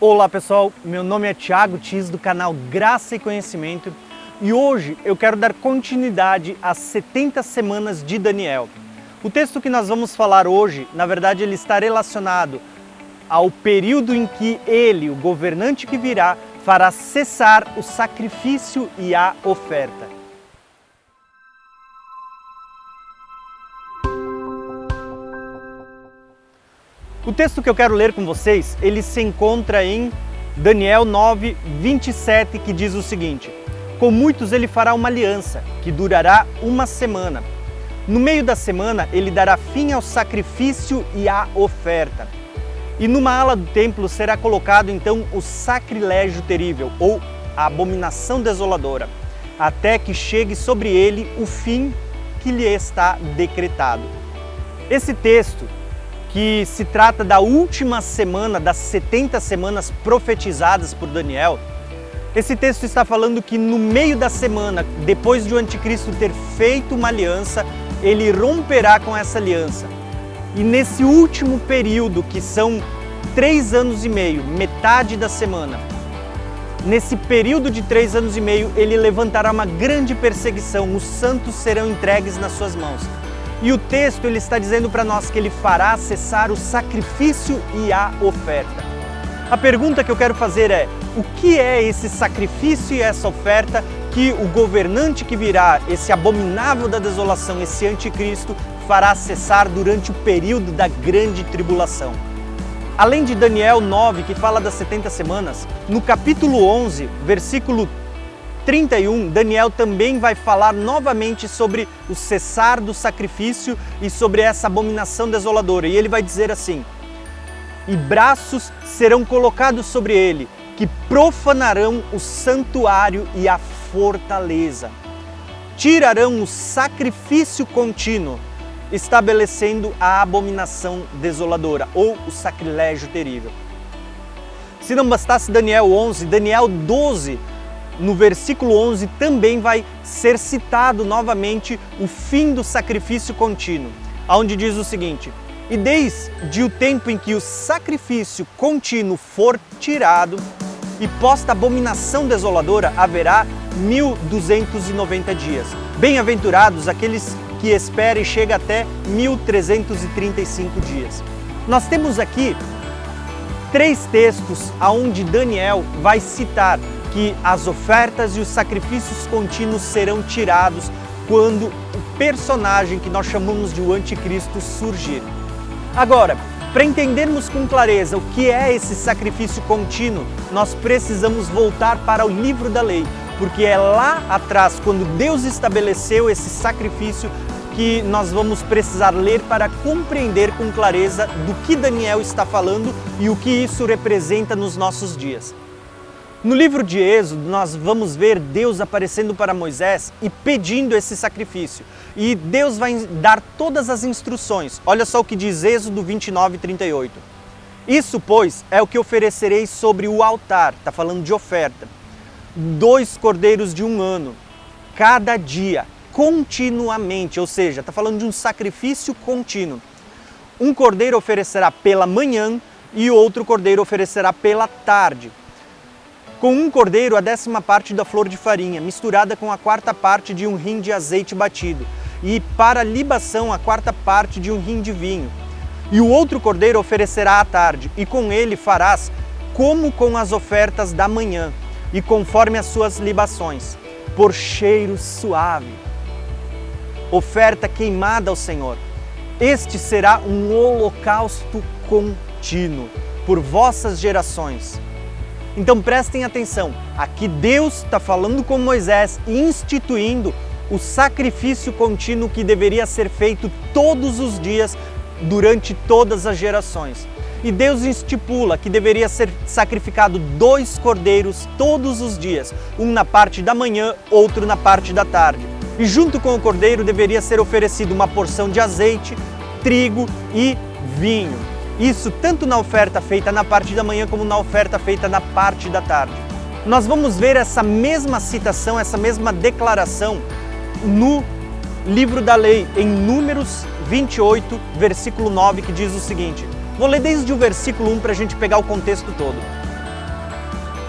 Olá pessoal, meu nome é Thiago Tis do canal Graça e Conhecimento e hoje eu quero dar continuidade às 70 semanas de Daniel. O texto que nós vamos falar hoje, na verdade ele está relacionado ao período em que ele, o governante que virá, fará cessar o sacrifício e a oferta. O texto que eu quero ler com vocês, ele se encontra em Daniel 9, 27, que diz o seguinte: com muitos ele fará uma aliança, que durará uma semana. No meio da semana, ele dará fim ao sacrifício e à oferta. E numa ala do templo será colocado então o sacrilégio terrível, ou a abominação desoladora, até que chegue sobre ele o fim que lhe está decretado. Esse texto, que se trata da última semana das 70 semanas profetizadas por Daniel, esse texto está falando que no meio da semana, depois de o anticristo ter feito uma aliança, ele romperá com essa aliança. E nesse último período, que são 3 anos e meio, metade da semana, nesse período de 3 anos e meio, ele levantará uma grande perseguição, os santos serão entregues nas suas mãos. E o texto ele está dizendo para nós que ele fará cessar o sacrifício e a oferta. A pergunta que eu quero fazer é: o que é esse sacrifício e essa oferta que o governante que virá, esse abominável da desolação, esse anticristo, fará cessar durante o período da grande tribulação? Além de Daniel 9, que fala das 70 semanas, no capítulo 11, versículo 31, Daniel também vai falar novamente sobre o cessar do sacrifício e sobre essa abominação desoladora. E ele vai dizer assim: e braços serão colocados sobre ele, que profanarão o santuário e a fortaleza. Tirarão o sacrifício contínuo, estabelecendo a abominação desoladora, ou o sacrilégio terrível. Se não bastasse Daniel 11, Daniel 12, no versículo 11, também vai ser citado novamente o fim do sacrifício contínuo, onde diz o seguinte: e desde o tempo em que o sacrifício contínuo for tirado e posta a abominação desoladora, haverá 1290 dias. Bem-aventurados aqueles que esperam e chegam até 1335 dias. Nós temos aqui 3 textos onde Daniel vai citar que as ofertas e os sacrifícios contínuos serão tirados quando o personagem que nós chamamos de o anticristo surgir. Agora, para entendermos com clareza o que é esse sacrifício contínuo, nós precisamos voltar para o livro da lei, porque é lá atrás, quando Deus estabeleceu esse sacrifício, que nós vamos precisar ler para compreender com clareza do que Daniel está falando e o que isso representa nos nossos dias. No livro de Êxodo, nós vamos ver Deus aparecendo para Moisés e pedindo esse sacrifício. E Deus vai dar todas as instruções. Olha só o que diz Êxodo 29, 38. Isso, pois, é o que oferecereis sobre o altar. Está falando de oferta. 2 cordeiros de 1 ano, cada dia, continuamente. Ou seja, está falando de um sacrifício contínuo. Um cordeiro oferecerá pela manhã e outro cordeiro oferecerá pela tarde. Com um cordeiro, a 10ª parte da flor de farinha, misturada com a 4ª parte de um rim de azeite batido, e para libação a 4ª parte de um rim de vinho. E o outro cordeiro oferecerá à tarde, e com ele farás como com as ofertas da manhã, e conforme as suas libações, por cheiro suave. Oferta queimada ao Senhor. Este será um holocausto contínuo por vossas gerações. Então prestem atenção, aqui Deus está falando com Moisés e instituindo o sacrifício contínuo que deveria ser feito todos os dias durante todas as gerações. E Deus estipula que deveria ser sacrificado 2 cordeiros todos os dias, um na parte da manhã, outro na parte da tarde. E junto com o cordeiro deveria ser oferecido uma porção de azeite, trigo e vinho. Isso tanto na oferta feita na parte da manhã como na oferta feita na parte da tarde. Nós vamos ver essa mesma citação, essa mesma declaração no livro da lei, em Números 28, versículo 9, que diz o seguinte. Vou ler desde o versículo 1 para a gente pegar o contexto todo.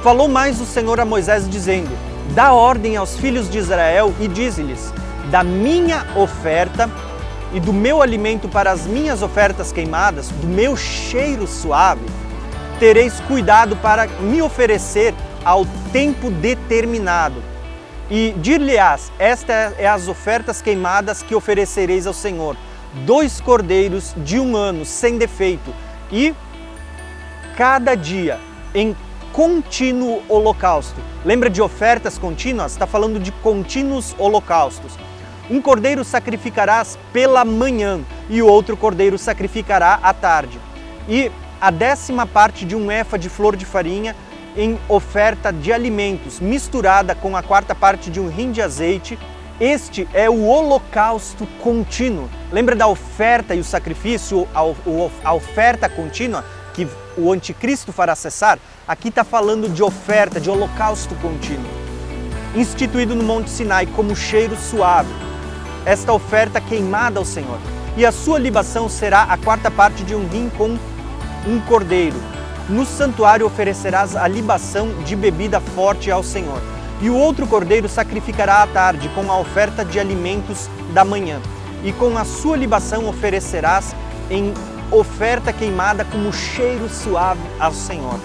Falou mais o Senhor a Moisés dizendo: dá ordem aos filhos de Israel e dize-lhes: da minha oferta e do meu alimento para as minhas ofertas queimadas, do meu cheiro suave, tereis cuidado para me oferecer ao tempo determinado. E dir-lhe-ás: esta é as ofertas queimadas que oferecereis ao Senhor, 2 cordeiros de 1 ano, sem defeito, e cada dia em contínuo holocausto. Lembra de ofertas contínuas? Está falando de contínuos holocaustos. 1 cordeiro sacrificarás pela manhã e o outro cordeiro sacrificará à tarde. E a 10ª parte de 1 efa de flor de farinha em oferta de alimentos, misturada com a 4ª parte de 1 hin de azeite. Este é o holocausto contínuo. Lembra da oferta e o sacrifício, a oferta contínua que o anticristo fará cessar? Aqui está falando de oferta, de holocausto contínuo, instituído no Monte Sinai como cheiro suave. Esta oferta queimada ao Senhor. E a sua libação será a 4ª parte de 1 hin com 1 cordeiro. No santuário oferecerás a libação de bebida forte ao Senhor. E o outro cordeiro sacrificará à tarde com a oferta de alimentos da manhã. E com a sua libação oferecerás em oferta queimada como cheiro suave ao Senhor.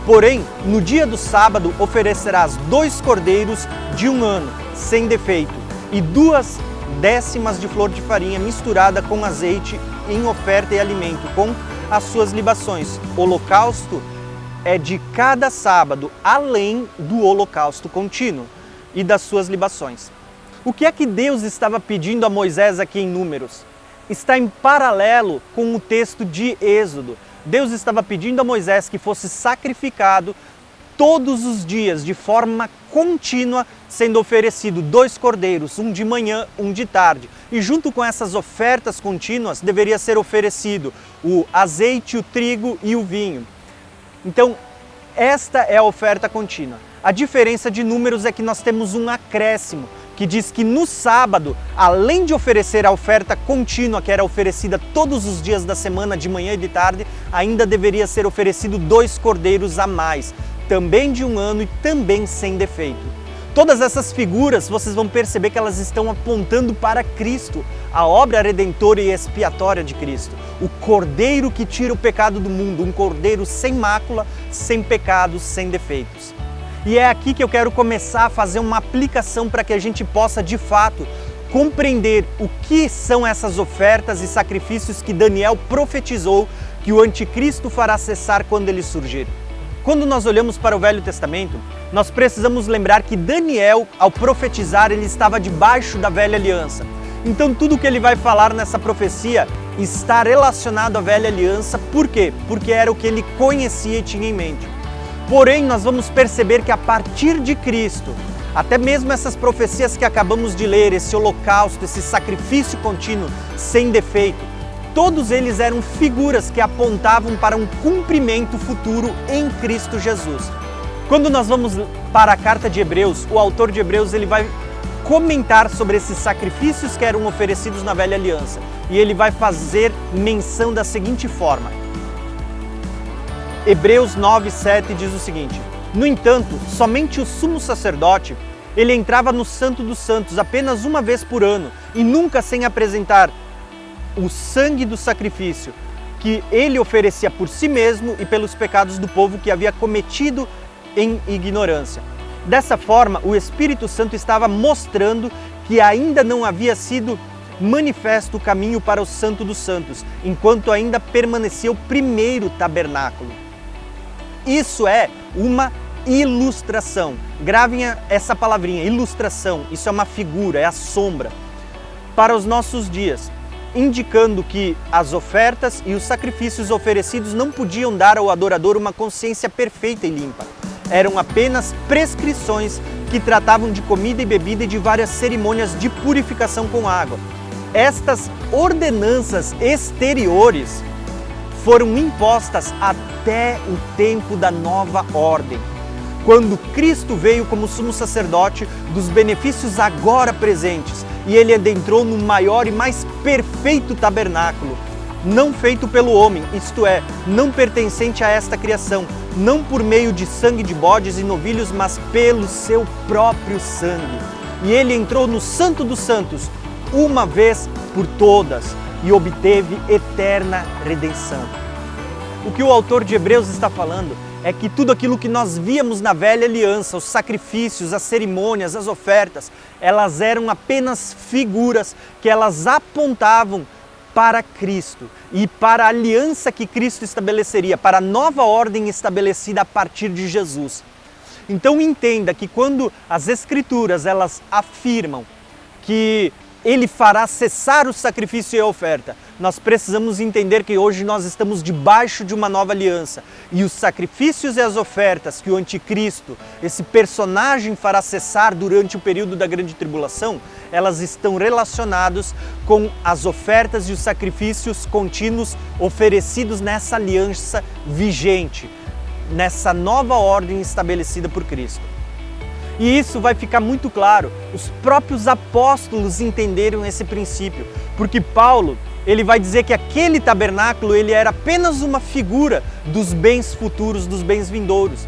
Porém, no dia do sábado oferecerás 2 cordeiros de 1 ano, sem defeito, e 2 décimas de flor de farinha misturada com azeite em oferta e alimento, com as suas libações. Holocausto é de cada sábado, além do holocausto contínuo e das suas libações. O que é que Deus estava pedindo a Moisés aqui em Números? Está em paralelo com o texto de Êxodo. Deus estava pedindo a Moisés que fosse sacrificado todos os dias, de forma contínua, sendo oferecido 2 cordeiros, 1 de manhã, 1 de tarde. E junto com essas ofertas contínuas, deveria ser oferecido o azeite, o trigo e o vinho. Então, esta é a oferta contínua. A diferença de Números é que nós temos um acréscimo, que diz que no sábado, além de oferecer a oferta contínua, que era oferecida todos os dias da semana, de manhã e de tarde, ainda deveria ser oferecido 2 cordeiros a mais, também de 1 ano e também sem defeito. Todas essas figuras, vocês vão perceber que elas estão apontando para Cristo, a obra redentora e expiatória de Cristo, o Cordeiro que tira o pecado do mundo, um Cordeiro sem mácula, sem pecados, sem defeitos. E é aqui que eu quero começar a fazer uma aplicação para que a gente possa, de fato, compreender o que são essas ofertas e sacrifícios que Daniel profetizou que o anticristo fará cessar quando ele surgir. Quando nós olhamos para o Velho Testamento, nós precisamos lembrar que Daniel, ao profetizar, ele estava debaixo da velha aliança. Então tudo que ele vai falar nessa profecia está relacionado à velha aliança. Por quê? Porque era o que ele conhecia e tinha em mente. Porém, nós vamos perceber que a partir de Cristo, até mesmo essas profecias que acabamos de ler, esse holocausto, esse sacrifício contínuo, sem defeito, todos eles eram figuras que apontavam para um cumprimento futuro em Cristo Jesus. Quando nós vamos para a carta de Hebreus, o autor de Hebreus ele vai comentar sobre esses sacrifícios que eram oferecidos na velha aliança. E ele vai fazer menção da seguinte forma. Hebreus 9:7 diz o seguinte: no entanto, somente o sumo sacerdote, ele entrava no Santo dos Santos apenas uma vez por ano e nunca sem apresentar o sangue do sacrifício que ele oferecia por si mesmo e pelos pecados do povo que havia cometido em ignorância. Dessa forma, o Espírito Santo estava mostrando que ainda não havia sido manifesto o caminho para o Santo dos Santos, enquanto ainda permanecia o primeiro tabernáculo. Isso é uma ilustração. Gravem essa palavrinha, ilustração. Isso é uma figura, é a sombra para os nossos dias, indicando que as ofertas e os sacrifícios oferecidos não podiam dar ao adorador uma consciência perfeita e limpa. Eram apenas prescrições que tratavam de comida e bebida e de várias cerimônias de purificação com água. Estas ordenanças exteriores foram impostas até o tempo da nova ordem, quando Cristo veio como sumo sacerdote dos benefícios agora presentes, e ele adentrou no maior e mais perfeito tabernáculo, não feito pelo homem, isto é, não pertencente a esta criação, não por meio de sangue de bodes e novilhos, mas pelo seu próprio sangue. E ele entrou no Santo dos Santos, uma vez por todas, e obteve eterna redenção. O que o autor de Hebreus está falando é que tudo aquilo que nós víamos na velha aliança, os sacrifícios, as cerimônias, as ofertas, elas eram apenas figuras que elas apontavam para Cristo e para a aliança que Cristo estabeleceria, para a nova ordem estabelecida a partir de Jesus. Então entenda que quando as Escrituras elas afirmam que Ele fará cessar o sacrifício e a oferta, nós precisamos entender que hoje nós estamos debaixo de uma nova aliança e os sacrifícios e as ofertas que o anticristo, esse personagem, fará cessar durante o período da grande tribulação, elas estão relacionadas com as ofertas e os sacrifícios contínuos oferecidos nessa aliança vigente, nessa nova ordem estabelecida por Cristo. E isso vai ficar muito claro, os próprios apóstolos entenderam esse princípio, porque Paulo, ele vai dizer que aquele tabernáculo ele era apenas uma figura dos bens futuros, dos bens vindouros.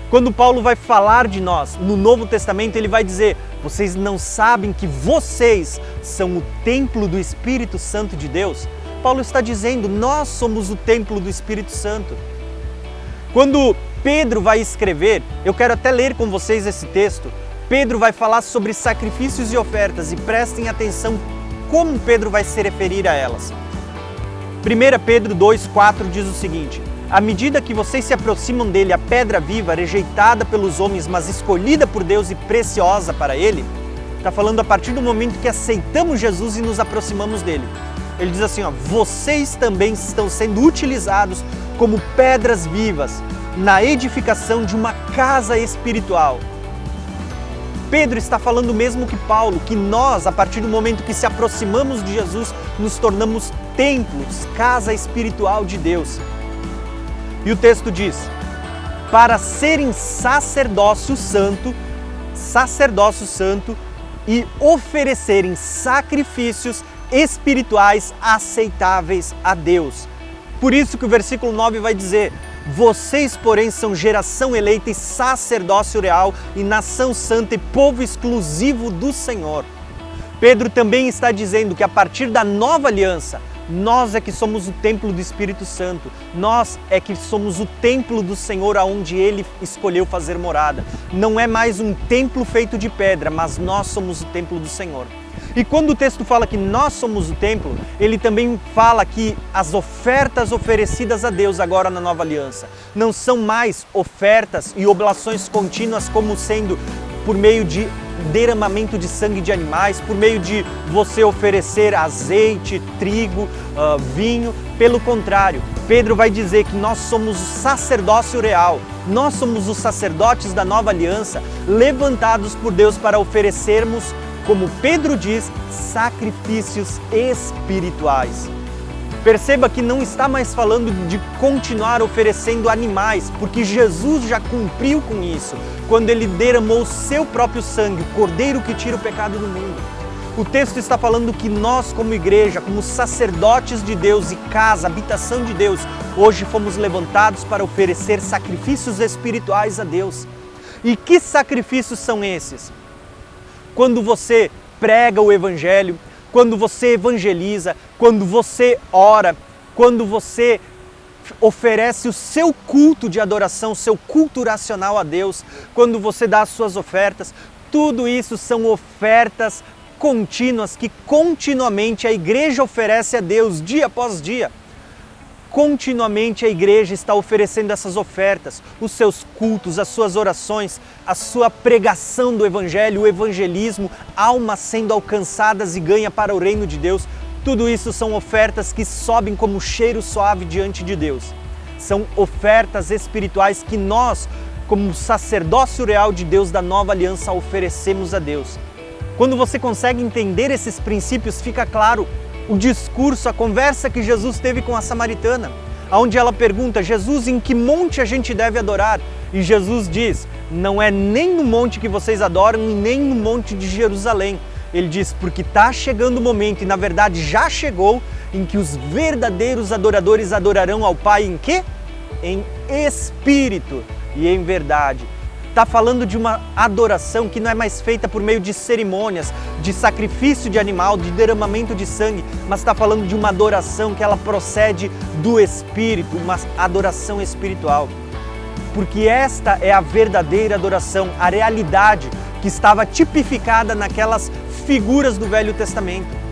Quando Paulo vai falar de nós no Novo Testamento, ele vai dizer: vocês não sabem que vocês são o templo do Espírito Santo de Deus? Paulo está dizendo, nós somos o templo do Espírito Santo. Quando Pedro vai escrever, eu quero até ler com vocês esse texto, Pedro vai falar sobre sacrifícios e ofertas e prestem atenção como Pedro vai se referir a elas. 1 Pedro 2,4 diz o seguinte: à medida que vocês se aproximam dele, a pedra viva, rejeitada pelos homens, mas escolhida por Deus e preciosa para ele, está falando a partir do momento que aceitamos Jesus e nos aproximamos dele. Ele diz assim, vocês também estão sendo utilizados como pedras vivas na edificação de uma casa espiritual. Pedro está falando mesmo que Paulo, que nós, a partir do momento que se aproximamos de Jesus, nos tornamos templos, casa espiritual de Deus. E o texto diz, para serem sacerdócio santo e oferecerem sacrifícios espirituais aceitáveis a Deus. Por isso que o versículo 9 vai dizer, vocês, porém, são geração eleita e sacerdócio real e nação santa e povo exclusivo do Senhor. Pedro também está dizendo que a partir da nova aliança, nós é que somos o templo do Espírito Santo, nós é que somos o templo do Senhor aonde Ele escolheu fazer morada. Não é mais um templo feito de pedra, mas nós somos o templo do Senhor. E quando o texto fala que nós somos o templo, ele também fala que as ofertas oferecidas a Deus agora na nova aliança não são mais ofertas e oblações contínuas como sendo por meio de derramamento de sangue de animais, por meio de você oferecer azeite, trigo, vinho. Pelo contrário, Pedro vai dizer que nós somos o sacerdócio real, nós somos os sacerdotes da nova aliança, levantados por Deus para oferecermos, como Pedro diz, sacrifícios espirituais. Perceba que não está mais falando de continuar oferecendo animais, porque Jesus já cumpriu com isso, quando Ele derramou o seu próprio sangue, o Cordeiro que tira o pecado do mundo. O texto está falando que nós, como igreja, como sacerdotes de Deus e casa, habitação de Deus, hoje fomos levantados para oferecer sacrifícios espirituais a Deus. E que sacrifícios são esses? Quando você prega o Evangelho, quando você evangeliza, quando você ora, quando você oferece o seu culto de adoração, o seu culto racional a Deus, quando você dá as suas ofertas, tudo isso são ofertas contínuas que continuamente a igreja oferece a Deus dia após dia. Continuamente a igreja está oferecendo essas ofertas, os seus cultos, as suas orações, a sua pregação do Evangelho, o evangelismo, almas sendo alcançadas e ganha para o reino de Deus. Tudo isso são ofertas que sobem como cheiro suave diante de Deus. São ofertas espirituais que nós, como sacerdócio real de Deus da nova aliança, oferecemos a Deus. Quando você consegue entender esses princípios, fica claro o discurso, a conversa que Jesus teve com a samaritana, onde ela pergunta, Jesus, em que monte a gente deve adorar? E Jesus diz, não é nem no monte que vocês adoram, nem no monte de Jerusalém. Ele diz, porque está chegando o momento, e na verdade já chegou, em que os verdadeiros adoradores adorarão ao Pai em quê? Em espírito e em verdade. Está falando de uma adoração que não é mais feita por meio de cerimônias, de sacrifício de animal, de derramamento de sangue, mas está falando de uma adoração que ela procede do Espírito, uma adoração espiritual. Porque esta é a verdadeira adoração, a realidade que estava tipificada naquelas figuras do Velho Testamento.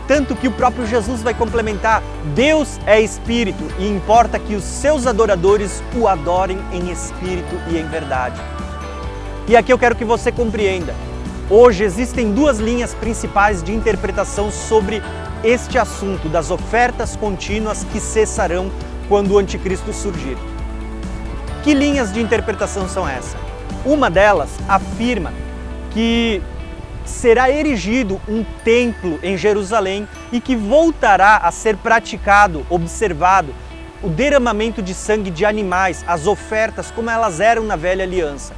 Tanto que o próprio Jesus vai complementar: Deus é Espírito e importa que os seus adoradores o adorem em espírito e em verdade. E aqui eu quero que você compreenda. Hoje existem duas linhas principais de interpretação sobre este assunto das ofertas contínuas que cessarão quando o anticristo surgir. Que linhas de interpretação são essas? Uma delas afirma que será erigido um templo em Jerusalém e que voltará a ser praticado, observado, o derramamento de sangue de animais, as ofertas como elas eram na velha aliança.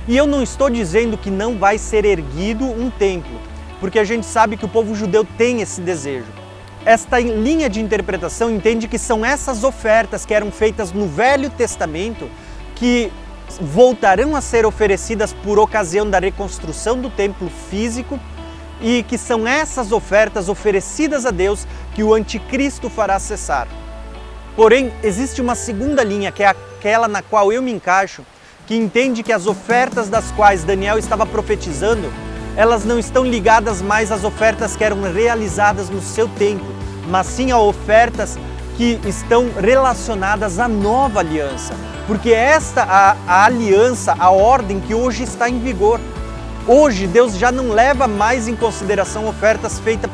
E eu não estou dizendo que não vai ser erguido um templo, porque a gente sabe que o povo judeu tem esse desejo. Esta linha de interpretação entende que são essas ofertas que eram feitas no Velho Testamento que voltarão a ser oferecidas por ocasião da reconstrução do templo físico e que são essas ofertas oferecidas a Deus que o anticristo fará cessar. Porém, existe uma segunda linha, que é aquela na qual eu me encaixo, que entende que as ofertas das quais Daniel estava profetizando, elas não estão ligadas mais às ofertas que eram realizadas no seu tempo, mas sim a ofertas que estão relacionadas à nova aliança. Porque esta a aliança, a ordem que hoje está em vigor. Hoje Deus já não leva mais em consideração ofertas feitas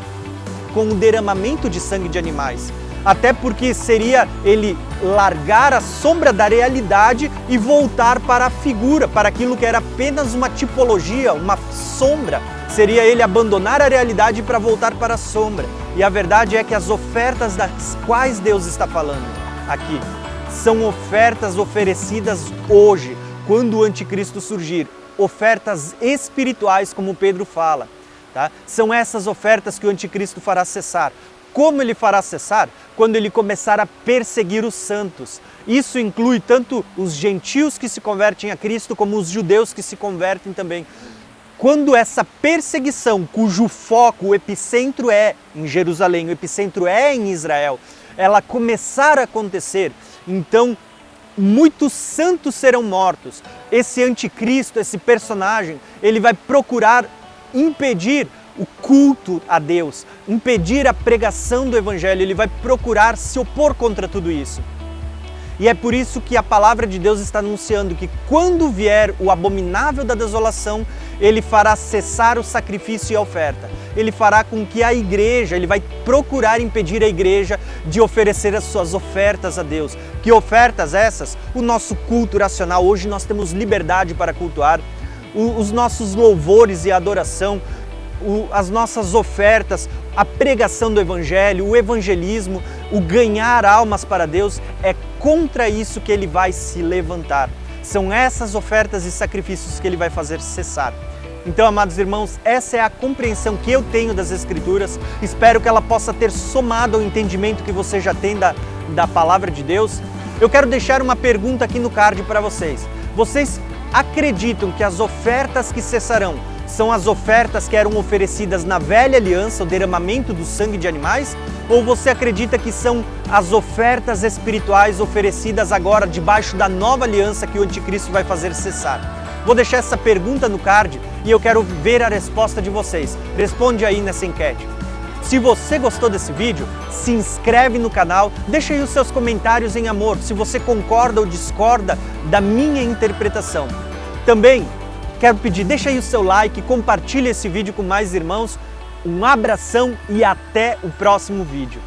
com o derramamento de sangue de animais. Até porque seria ele largar a sombra da realidade e voltar para a figura, para aquilo que era apenas uma tipologia, uma sombra. Seria ele abandonar a realidade para voltar para a sombra. E a verdade é que as ofertas das quais Deus está falando aqui são ofertas oferecidas hoje, quando o anticristo surgir. Ofertas espirituais, como Pedro fala. Tá? São essas ofertas que o anticristo fará cessar. Como ele fará cessar? Quando ele começar a perseguir os santos. Isso inclui tanto os gentios que se convertem a Cristo, como os judeus que se convertem também. Quando essa perseguição, cujo foco, o epicentro é em Jerusalém, o epicentro é em Israel, ela começar a acontecer, então muitos santos serão mortos. Esse anticristo, esse personagem, ele vai procurar impedir o culto a Deus, impedir a pregação do Evangelho, ele vai procurar se opor contra tudo isso. E é por isso que a palavra de Deus está anunciando que quando vier o abominável da desolação, ele fará cessar o sacrifício e a oferta. Ele fará com que a igreja, ele vai procurar impedir a igreja de oferecer as suas ofertas a Deus. Que ofertas essas? O nosso culto racional. Hoje nós temos liberdade para cultuar. Os nossos louvores e adoração, as nossas ofertas, a pregação do Evangelho, o evangelismo, o ganhar almas para Deus, é contra isso que ele vai se levantar. São essas ofertas e sacrifícios que ele vai fazer cessar. Então, amados irmãos, essa é a compreensão que eu tenho das Escrituras. Espero que ela possa ter somado ao entendimento que você já tem da palavra de Deus. Eu quero deixar uma pergunta aqui no card para vocês. Vocês acreditam que as ofertas que cessarão são as ofertas que eram oferecidas na velha aliança, o derramamento do sangue de animais? Ou você acredita que são as ofertas espirituais oferecidas agora debaixo da nova aliança que o anticristo vai fazer cessar? Vou deixar essa pergunta no card e eu quero ver a resposta de vocês. Responde aí nessa enquete. Se você gostou desse vídeo, se inscreve no canal, deixa aí os seus comentários em amor, se você concorda ou discorda da minha interpretação. Também quero pedir, deixa aí o seu like, compartilha esse vídeo com mais irmãos. Um abração e até o próximo vídeo.